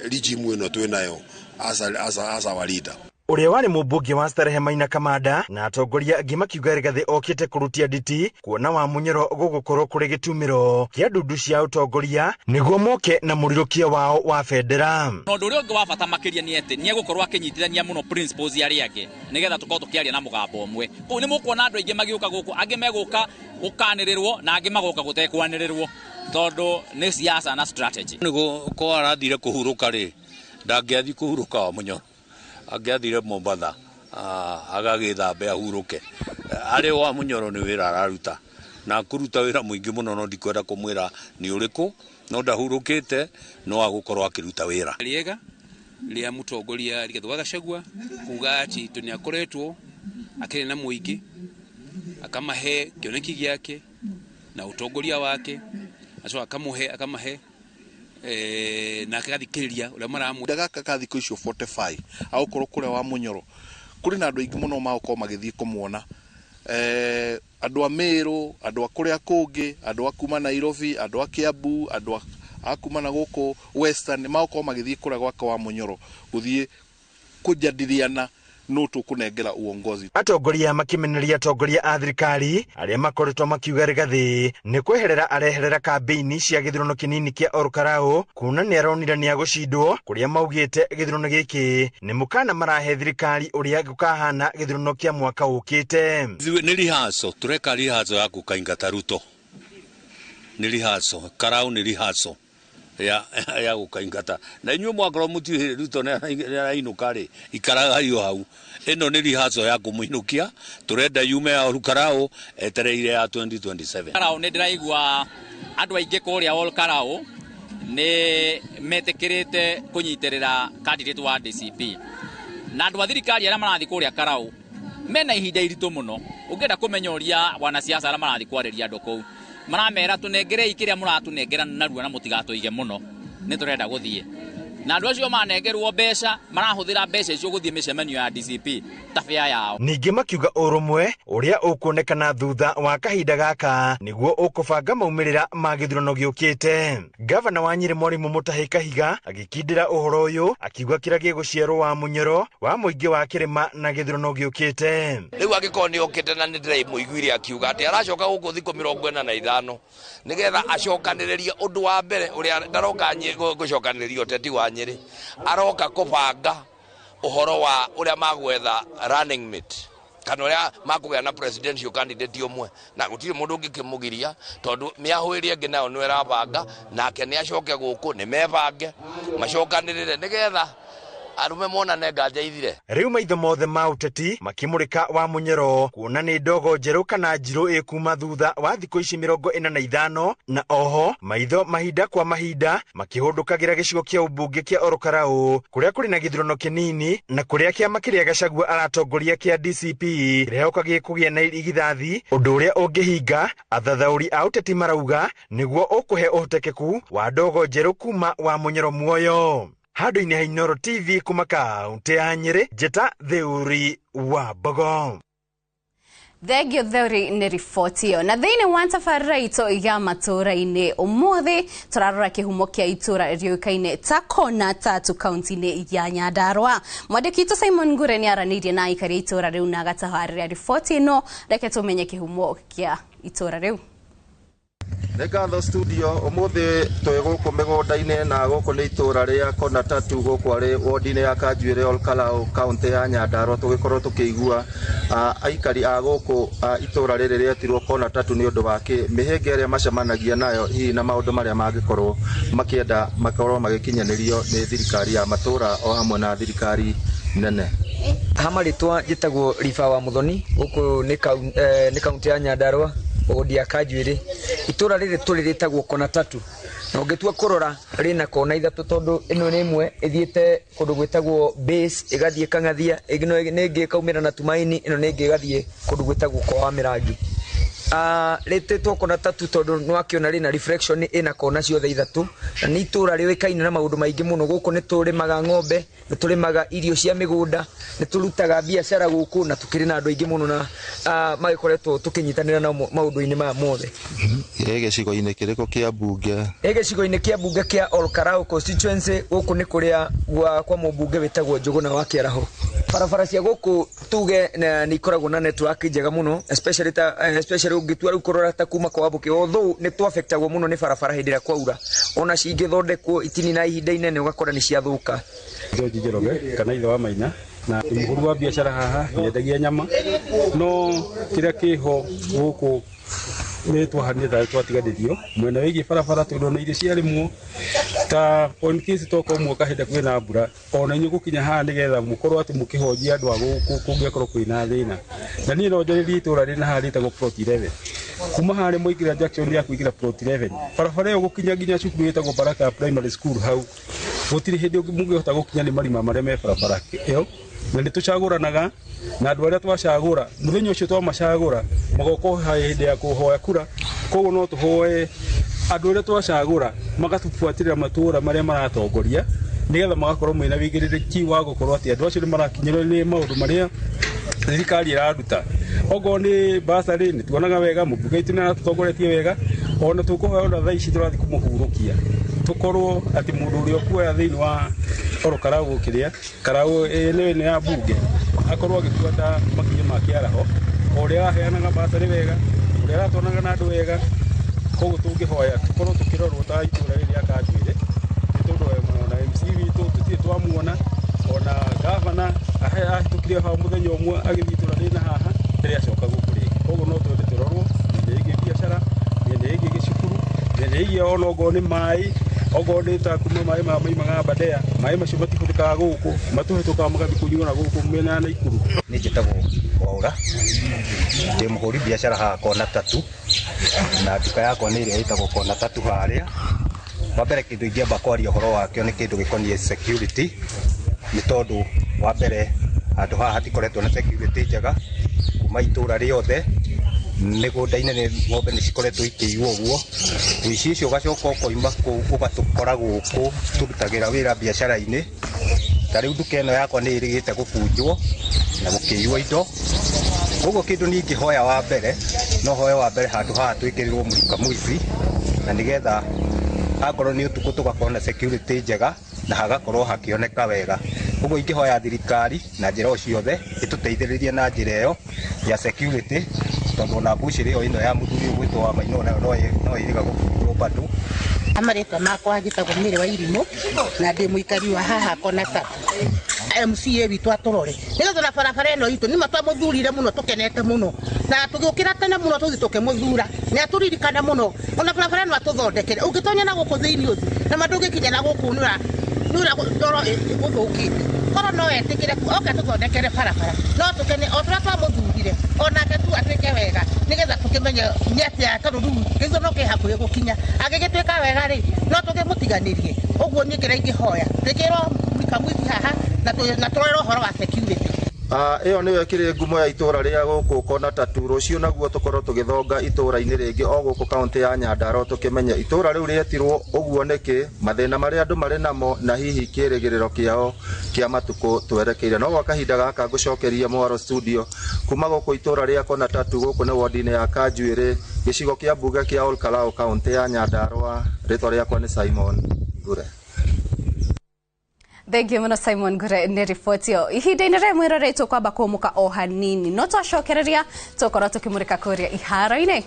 regime ä no twä nayo as our leader. Uria wari mumbunge wa Starehe Maina Kamanda na atongoria angĩ makiuga Rigathi okite kũrutia nditi kuona Wamunyoro gũgũkorwo kũrĩ gĩtumĩro kĩa ndundu cia ũtongoria nĩguo moke na mũrirũkia wao wa bendera. Ũndũ ũrĩa ũngĩ wa bata makĩria nĩ atĩ nĩ egũkorwo akĩnyitithania mũno principles arĩa angĩ nĩgetha tũkorwo tũkĩaria na mũgambo ũmwe. Kũu nĩ mũkuona andũ aingĩ magĩũka gũkũ angĩ megũka gũkanĩrĩrwo na angĩ magoka gũtekwanĩrĩrwo tondũ nĩ siasa na strategy. Nĩguo arathire kũhurũka rĩ ndangĩathi kũhurũka Wamunyoro agĩathire Mombatha agagĩthambe ahurũke arĩ Wamunyoro nĩ wĩra araruta na kũruta wĩra mũingĩ mũno no ndikwenda kũmwĩra nĩ ũrĩkũ no ndahurũkĩte no agũkorwo akĩruta wĩra rĩega rĩa mũtongoria Rigathi wa Gachagua kuga atĩ nĩ akoretwo akĩrĩ na mũingĩ akamahe kĩoneki gĩake na ũtongoria wake aco akamahe na akathikiriria uria maramu ndagaka kathiko icio 45 agukorwo kuria Wamunyoro kuri na andu aingi muno magukorwo magithii kumuona andu a Meru andu a kuria kungi andu a kuma Nairobi andu a Kiambu andu a kuma na guku Western magukorwo magithii kuria gwaka Wamunyoro guthii kujadiliana no tukunengera uongozi. Atongoria makimeneria atongoria a thirikari aria makoretwo makiuga Rigathi ni kweherera areherera kambeini cia githurano kinini kia Olkarau kuna ni aronira ni agucindwo kuria maugite githurano giki ni mukana marahe thirikari uria gukahana githurano kia mwaka ukite. Ni rihaso tureka rihaso ya gukaingata Ruto ni rihaso Karau ni rihaso ya gukaingata na inyuĩ mwakorwo mũtiũĩ Ruto nĩarainũka rĩ ikaraga hiyo hau ĩno nĩ rihaso ya kũmũinũkia tũrenda yume ya Olkarau etereire ya 2027. Karau nĩ ndĩraigua andũ aingĩ kũrĩa Olkarau nĩ metĩkĩrĩte kũnyitĩrĩra candidate wa DCP na andũ a thirikari arĩa marathi kũrĩa Karau mena ihinda iritũ mũno ũngĩenda kũmenya ũrĩa wanasiasa arĩa marathi kwarĩria andũ kũu maramera tunengerei kiria muratunengera narua na mutigatoige muno ni turenda guthie na andu acio manengerwo mbeca marahuthira mbeca icio guthie micemanio ya DCP tabia yao. Ningi makiuga urumwe uria ukuonekana thutha wa kahinda gaka niguo ukubanga maumirira ma githurano giukite. Gavana wa Nyeri Mwarimu Mutahi Kahiga agikindira uhoro uyu akiuga kira giguciarwo Wamunyoro wa muingi wa kirima na githurano giukite. Riu agikoni okite na ni ndire muiguire akiuga ati aracoka guku thiko 45 nigetha acokaniririe undu wa mbere uria ndaroka gucokaniririo teti wa Nyeri aroka kubanga uhoro wa uria magwetha running mate kana uria makugea na presidential candidate umwe na gutire mundu ungikimugiria tondu miahuirie ngi nayo ni erabanga nake ni acoke guku ni mebange macokanirire nigetha arume mona nega jaithire. Riu maitho mothe ma uteti makimurika Wamunyoro kuona ni ndogo njeru kana njiru ikuma thutha wa thikũ ici 45 na oho maitho mahinda kwa mahinda makihundukagira gicigo kia ubunge kia Olkarau kuria kuri na githurano kinini na kuria kiama kiria Gachagua aratongoria kia DCP kirehoka gikugia na igithathi undu uria ungihinga athathauri a uteti marauga niguo ukuhe uhotekeku wa ndogo njeru kuma Wamunyoro muoyo. Handũ-inĩ ha Inooro TV kuma kaunti ya Nyeri, Njeta Theuri wa Bogo. Thegio Theuri nĩ riboti ĩyo na thĩinĩ wa tabarĩra itũ ya matũũra-inĩ ũmũthĩ tũrarora kĩhumo kĩa itũũra rĩũĩkaine ta Kona Tatu kaunti-inĩ ya Nyandarua. Mwandĩki witũ Simon Ngure nĩ aranĩirie na aikari itũũra rĩu na agatabarĩria riboti ĩno, reke tũmenye kĩhumo kĩa itũũra rĩu. Ngatho studio umuthi twi guku migunda-ini na guku ni itura ria Kona Tatu guku ari wodi-ini ya Kanjuire Olkarau kaunti ya Nyandarua tugikorwo tukiigua aikari a guku itura riri rietirwo Kona Tatu ni undu wa mihenge iria macemanagia nayo hihi na maundu maria mangikorwo makienda makorwo magikinyanirio ni thirikari ya matura o hamwe na thirikari nene. Hamaritwa jitagwo Rifa wa Muthoni guku ni kaunti ya Nyandarua wodi ya Kanjuĩrĩ itura rĩrĩ tũrĩrĩtagwo kona tatu na ũngĩtua kũrora rĩna kona ithatũ tondu ĩno nĩ ĩmwe ĩthiĩte kũndũ gwĩtagwo base ĩgathiĩ Kang'athia ĩno nĩ ĩngĩ ĩkaumĩra na Tumaini ĩno nĩ ĩngĩ ĩgathiĩ kũndũ gwĩtagwo kwa Mĩrangi rĩtĩtwo kona tatu tondu nĩwakĩona rĩna reflection ĩna kona ciothe ithatũ na nĩ itura rĩũĩkaine na maũndũ maingĩ mũno gũkũ nĩ tũrĩmaga ng'ombe nĩ tũrĩmaga irio cia mĩgũnda nĩ tũrutaga biacara gũkũ na tũkĩrĩ na andũ aingĩ mũno na magĩkoretwo tũkĩnyitanĩra na maũndũ-inĩ maya mothe gĩcigo-inĩ kĩrĩkũ kĩa mbunge gĩcigo-inĩ kĩa mbunge kĩa Olkarau constituency gũkũ nĩ kũrĩa kwa mũmbunge wĩtagwo Njũgũna wa Kĩaraho barabara cia gũkũ tuge nĩ ikoragwo na network njega mũno especially ũngĩtua rĩu kũrora ta kuma kwa Wambũkĩ although nĩ twaffectagwo mũno nĩ barabara hĩndĩ ĩrĩa kwaura ona cingĩthondekwo itini na ihinda inene ũgakora nĩ ciathũka George Njoroge kana ithe wa Maina na mũhũri wa biacara haha nyendagia nyama no kĩrĩa kĩho gũkũ nĩ twahanĩte twatiganĩrio mwena wĩgiĩ barabara tondũ na irio ciarĩmwo ta on case toka mwaka hĩndĩ kwĩna mbura ona inyuĩ gũkinya haha nĩgetha mũkorwo atĩ mũkĩhonjia andũ a gũkũ kũngĩkorwo kwĩna thĩna na niĩ no njarĩrie itũra rĩna haha rĩtagwo plot 11 kuma harĩ mũingĩra junction ya kũingĩra plot 11 barabara ĩyo gũkinya nginya cukuru ĩtagwo Baraka Primary School hau gũtirĩ hĩndĩ mũngĩhota gũkinya nĩ marima marĩa me barabara ĩyo na nĩ tũcagũranaga na andũ arĩa twacagũra mũthenya ũcio twamacagũra magoko hĩndĩ ya kũhoya kura koguo no tũhoe andũ arĩa twacagũra magatũbuatĩrĩra matũũra marĩa maratongoria nĩgetha magakorwo mwĩna wĩigĩrĩrĩki wa gũkorwo atĩ andũ acio nĩ marakinyĩrwo nĩ maũndũ marĩa thirikari ĩraruta ogo nĩ basarĩ nĩ tuonaga wega mũmbunge witũ nĩ aratũtongoretie wega ona tũkũhoya ona thaa ici tũrathiĩ kũmũhurũkia tũkorwo atĩ mũndũ ũrĩa ũkuoya thĩinĩ wa Olkarau kĩrĩa Karau nĩ ya mbunge akorwo agĩbuata makinya ma Kĩaraho ũrĩa aheanaga basarĩ wega ũrĩa aratwanaga na andũ wega koguo tũngĩhoya tũkorwo tũkĩrorwo ta itũra rĩrĩ rĩa Kanjuĩrĩ tondũ ona MC witũ tũtirĩ twamuona ona gavana ahĩtũkire hau mũthenya ũmwe agĩthiĩ itũra rĩna haha rĩrĩa acoka gũkũ rĩngĩ koguo no twende tũrorwo nĩ ĩgiĩ biacara nĩ ĩgiĩ gĩcukuru nĩ ĩgiĩ ona ogo nĩ maĩ ogo nĩ ta kuma maĩ ma maimaga Aberdare maĩ macio matihũthĩkaga gũkũ matũhĩtũkaga magathiĩ kũnyuana gũkũ mĩena ya Naikuru nĩ njĩtagwo Mwaura ndĩ mũhũri biacara haha kona tatu na nduka yakwa nĩ ĩrĩa ĩtagwo kona tatu harĩa wa mbere kĩndũ ingĩamba kwaria ũhoro wakĩo nĩ kĩndũ gĩkoniĩ security nĩ tondũ wa mbere handũ haha hatikoretwo na security njega kuma itũra rĩothe mĩgũnda-inĩ nĩ ng'ombe nĩ cikoretwo ikĩiywo ũguo ũici ũcio ũgacoka ũkoima kũu ũgatũkora gũkũ tũrutagĩra wĩra biacara-inĩ ta rĩu nduka ĩno yakwa nĩ ĩrĩgĩte gũbunjwo na gũkĩiywo indo koguo kĩndũ niĩ ingĩhoya wa mbere no hoye wa mbere handũ haha twĩkĩrĩrwo mũrika mũici na nĩgetha akorwo nĩ ũtukũ tũgakorwo na security njega na hagakorwo hakĩoneka wega koguo ingĩhoya thirikari na njĩra o ciothe ĩtũteithĩrĩrie na njĩra ĩyo ya security tondũ ona mbucĩrĩ ĩyo ya mũthuri ũgwĩtwo wa Maina nayo no ĩrĩga gũbunjwo bado amarĩtwa makwa njĩtagwo Mĩrĩ wa Irimũ na ndĩ mũikari wa haha kona tatu MCA witũ atũrore nĩgetha na barabara ĩno itũ nĩma twamũthurire mũno tũkenete mũno na tũgĩũkĩra tene mũno tũthiĩ tũkĩmũthura nĩ atũririkana mũno ona barabara ĩno atũthondekere ũngĩtonya na gũkũ thĩinĩ ũthiĩ na mandũngĩkinya na gũkũ nĩũra ndoro gũthũkĩte korwo no etĩkĩre oke tũthondekere barabara no tũkene o tũrĩa twamũthurire onake tu atuĩke wega nĩgetha tũkĩmenye nĩ atĩa tondũ rĩu gĩthomo kĩ hakuhĩ gũkinya angĩgĩtuĩka wega rĩ no tũkĩmũtiganĩrie ũguo niĩ kĩrĩa ingĩhoya twĩkĩrwo mũikamũici haha na tũrorerwo ũhoro wa security ĩyo nĩyo ĩkĩrĩ ngumo ya itũra rĩa gũkũ kona tatu rũciũ naguo tũkorwo tũgĩthonga itũra-inĩ rĩngĩ o gũkũ kaũntĩ ya Nyandarua tũkĩmenya itũra rĩu rĩetirwo ũguo nĩkĩ mathĩna marĩa andũ marĩ namo na hihi kĩrĩgĩrĩro kĩao kĩa matukũ twerekeire no gwa kahinda gaka ngũcokeria Mwaro studio kuma gũkũ itũra rĩa kona tatu gũkũ nĩ wodi-inĩ ya Kanjuĩrĩ gĩcigo kĩa mbunge kĩa Olkarau kaũntĩ ya Nyandarua rĩtwa rĩakwa nĩ Simon Ngure. Thengiũ mũno Simon Ngure nĩ riboti ĩyo ihinda-inĩ rĩa mwĩrore tũkwamba kũmũka o hanini no twacokereria tũkorwo tũkĩmũrĩka kũrĩa iharo-inĩ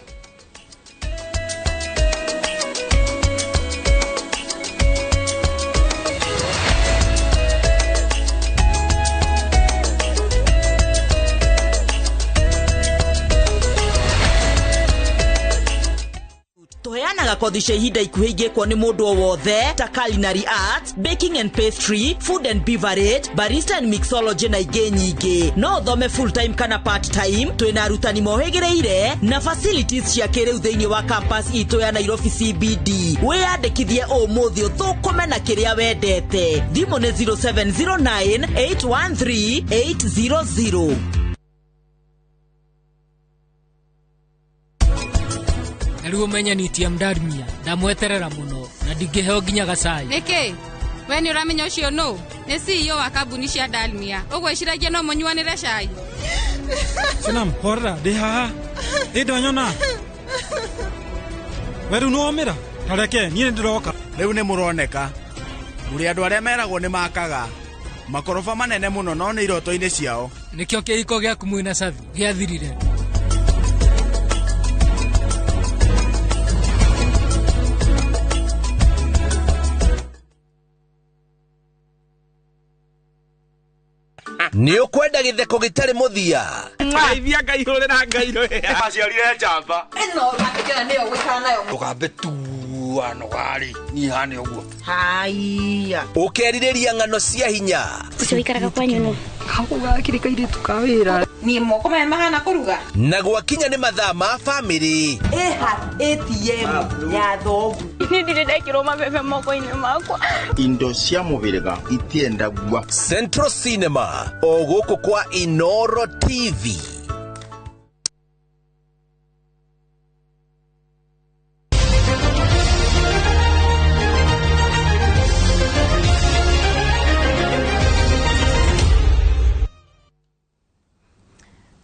tũheanaga kothi cia ihinda ikuhĩ ingĩkwo nĩ mũndũ o wothe ta culinary arts, baking and pastry, food and beverage, barista and mixology na ingĩ nyingĩ. No ũthome full time kana part time. Twĩna arutani mohĩgĩrĩire na facilities cia kĩrĩu thĩinĩ wa campus itũ ya Nairobi CBD. Wĩyandĩkithie ũmũthĩ ũthũkũme na kĩrĩa wendete. Thimũ nĩ 0709 813 800. Nĩruo menyanĩtie Mdarmia ndamweterera muno na ndingĩheo nginya gacai. Nĩkĩ? We nĩ ũramenya ũcio no? Nĩ CEO wa kambuni cia Dalmia. Ũgwĩciragia no mũnyuanĩre cai? Sanam, horra, ndĩ haha. Ndonyona. Weru no omera. Tareke, niĩ ndĩroka. Rĩu nĩ mũroneka. Mũrĩ andũ arĩa meragwo nĩ makaga. Makorofa manene mũno no nĩ iroto-inĩ ciao. Nĩkĩo kĩhiko gĩaku mwĩna cabi gĩathirire. Nĩ ukwenda githeko gitari muthia. Ngeithia ngaihũrĩra ngairo. Aciarire njamba. Ĩno ũratigĩra nĩyo gwĩkara nayo. Ndũkambe tuano gari. Niĩ hane ũguo. Haiya. Ũkerirĩria ng'ano cia hinya. Ũcio wĩikaraga kwanyu no. Hakuga kirika iritu ka wĩra. Niĩ moko maya mahana kũruga. Na gwakinya nĩ mathaa ma family. ATM ya thogu. Nĩ ndirĩ ndekĩrwo mabebe moko-inĩ makwa. Indo cia mũbĩrĩga itienda gua. Central Cinema o gũkũ kwa Inoro TV.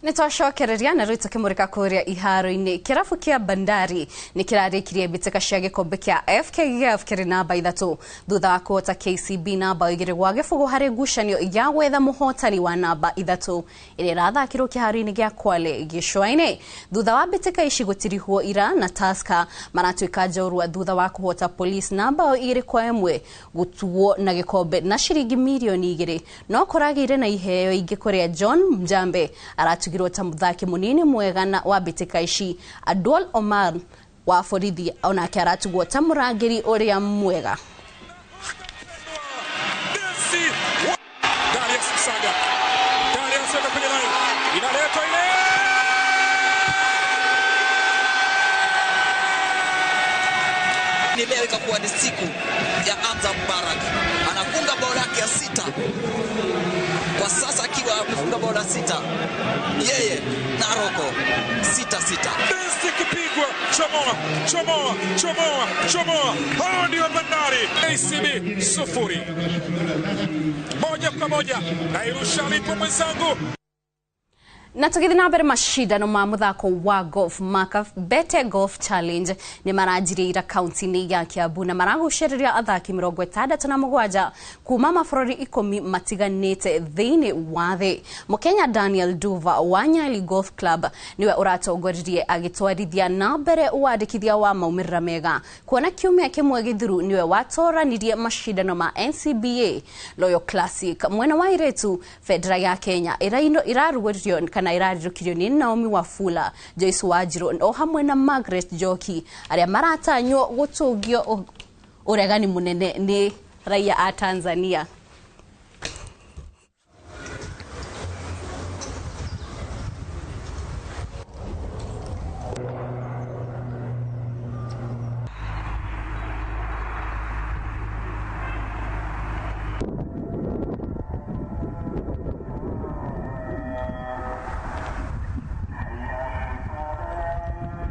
Nitwacokereria na rĩu tũkĩmũrĩka kũrĩa iharo-inĩ. Kĩrabu kĩa Bandari nĩ kĩrarĩkirie mbĩtĩka cia gĩkombe kĩa FKF kĩrĩ namba 3 thutha wa kũhota KCB namba 2 gwa gĩbũgũ harĩ ngucanio ya gwetha mũhotani wa namba 3 ĩrĩa ĩrathakĩrwo kĩharo-inĩ gĩa Kwale Gĩcũa-inĩ. Thutha wa mbĩtĩka ici gũtirihwo ira na Tusker maratuĩka njorua thutha wa kũhota Police namba 2-1 gũtuo na gĩkombe na ciringi mirioni 2. No kũragĩire na iheo ingĩ kũrĩa John Mjambe aratugirwo ta mũthaki mũnini mwega na wa mbĩtĩka ici. Adol Omar wa borithi onake aratugwo ta mũrangĩri ũrĩa mwega. Nimeweka kuwa ni siku ya Hamza Mubarak. Anafunga bao lake ya 6. Kwa sasa akiwa amefunga bao la 6. Yeye Naroko 6-6. Besti kupigwa chomoa. Hao ndio Bandari. KCB 0. Moja kwa moja na irusha lipo mwenzangu. Na tũgĩthiĩ na mbere macindano ma mũthako wa golf maka Bete Golf Challenge nĩ maranjirie ira kaunti-inĩ ya Kiambu na maragucĩrĩria athaki 67 kuma mabũrũri 10 matiganĩte thĩinĩ wa thĩ. Mũkenya Daniel Duva wa Nyali Golf Club niwe ũratongoririe agĩtwarithia na mbere wandĩkithia wa maumĩrĩra mega. Kuona kiumia kĩmwe gĩthiru niwe watoranirie macindano ma NCBA Royal Classic mwena wa airĩtu. Federa ya Kenya ĩrarugũririo kana irarirũkirio nĩ Naomi Wafula, Joyce Wanjiru o hamwe na Margaret Joki arĩa maratanywo gũtũngio ũregani mũnene nĩ raia a Tanzania.